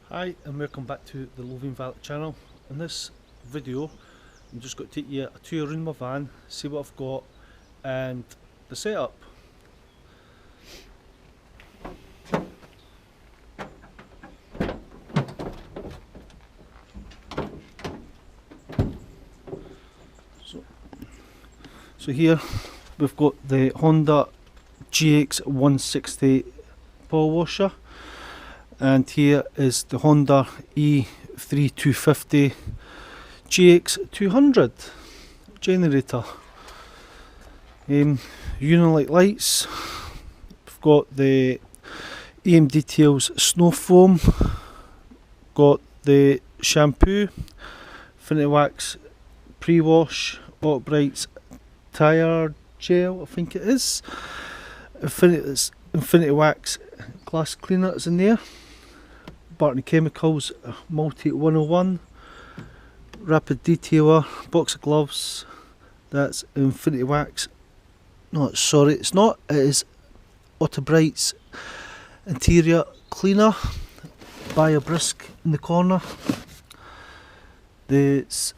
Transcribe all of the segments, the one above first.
Hi and welcome back to the Lothian Valet channel. In this video I'm just going to take you a tour around my van, see what I've got and the setup. So here we've got the Honda GX 160 power washer, and here is the Honda E3250 GX 200 generator. Unilight lights. We've got the AM Details snow foam, got the shampoo, Infinity Wax pre-wash, Brights tyre gel, I think it is, Infinity Wax glass cleaner is in there, Barton Chemicals Multi 101, Rapid Detailer, box of gloves, that's Infinity Wax, no sorry it's not, it is Brights interior cleaner, Bio Brisk in the corner, there's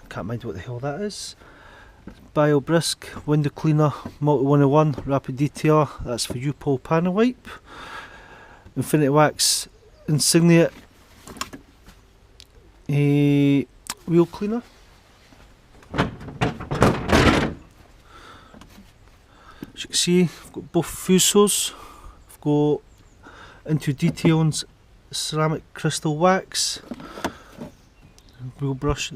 can't mind what the hell that is, Bio Brisk window cleaner Multi 101, Rapid Detailer, that's for U-Pole panel wipe, Infinity Wax insignia wheel cleaner, as you can see I've got both fusos, I've got Into Details ceramic crystal wax, wheel brush,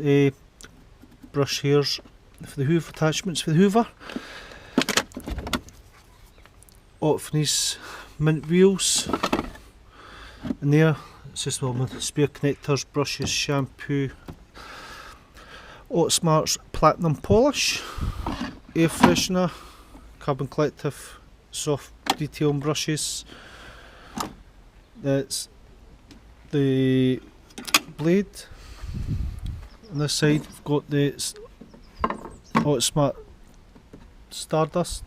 brush hairs for the hoover, attachments for the hoover, Otfney's mint wheels in there, it's just all my spare connectors, brushes, shampoo, Smart's platinum polish, air freshener, Carbon Collective soft detailing brushes, that's the blade. On this side we've got the Smart Stardust,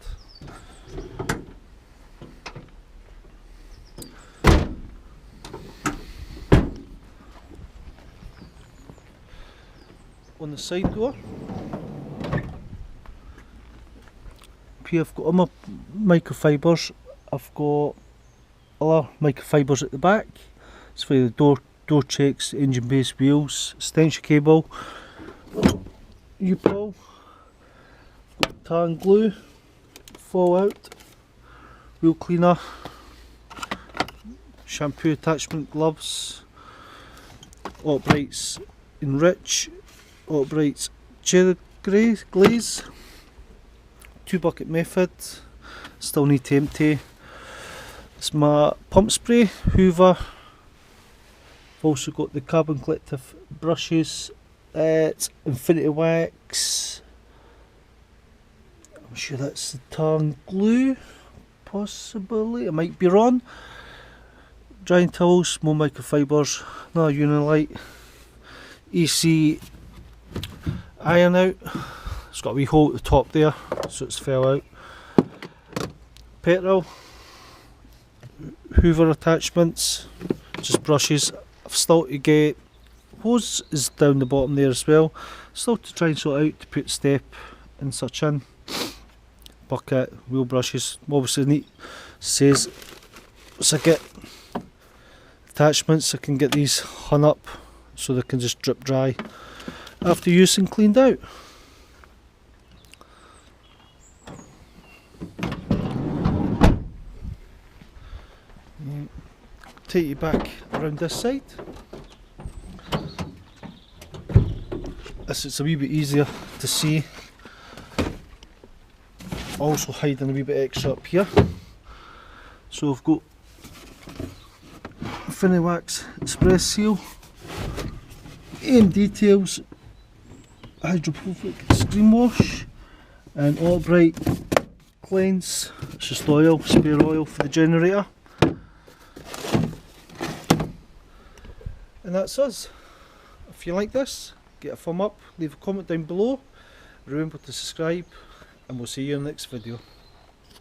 on the side door here I've got all my microfibres, I've got other microfibres at the back, it's for the door checks, engine base wheels, extension cable, U-Pole, tan glue, fallout, wheel cleaner, shampoo attachment, gloves, Brights Enrich, Brights cherry glaze, 2 bucket method, still need to empty. It's my pump spray, hoover. I've also got the Carbon Collective brushes, it's Infinity Wax, I'm sure that's the tar glue, possibly, I might be wrong, drying towels, more microfibres, another Unilight, AC iron out, it's got a wee hole at the top there so it's fell out, petrol, hoover attachments, just brushes. I've still to get hose is down the bottom there as well, still to try and sort out to put step and such in, bucket, wheel brushes, obviously neat says once I get attachments I can get these hung up so they can just drip dry after use and cleaned out. Take you back around this side. This is a wee bit easier to see. Also hiding a wee bit extra up here. So I've got Infinity Wax Express Seal, AM Details hydrophobic screen wash, and Bright Cleanse. It's just oil, spare oil for the generator. And that's us. If you like this, get a thumb up, leave a comment down below, remember to subscribe, and we'll see you in the next video.